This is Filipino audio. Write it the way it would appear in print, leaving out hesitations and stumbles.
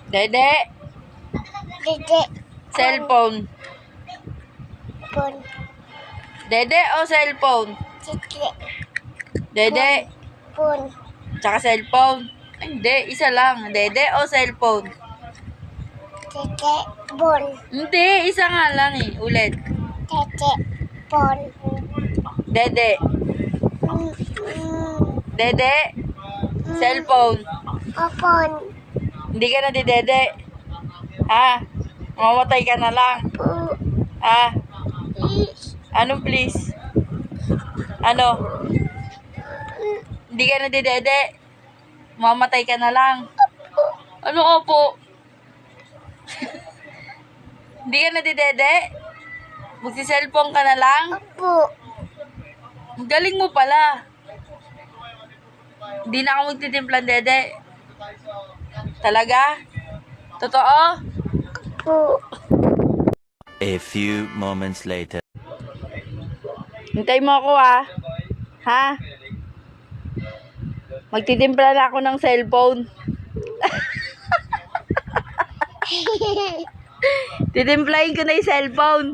Dede. Dede. Cellphone. Pon. Dede o cellphone? Dede. Dede. Pon. Tsaka cellphone. Ay, hindi, isa lang. Dede o cellphone? Dede. Pon. Hindi, isa nga lang eh. Ulit. Dede. Pon. Dede. Dede. Cellphone. Opon. Hindi ka na di dede. Ha? Mamamatay ka na lang. Ha? Ano please? Ano? Hindi ka na di dede. Mamamatay ka na lang. Ano opo? Hindi ka na di dede? Magsi-cellphone ka na lang? Opo. Ang galing mo pala. Hindi na ako magtitimplan dede. Talaga? Totoo? Opo. A few moments later. Hintay mo ako ha? Magtitimpla na ako ng cellphone. Titimplahin ko na yung cellphone.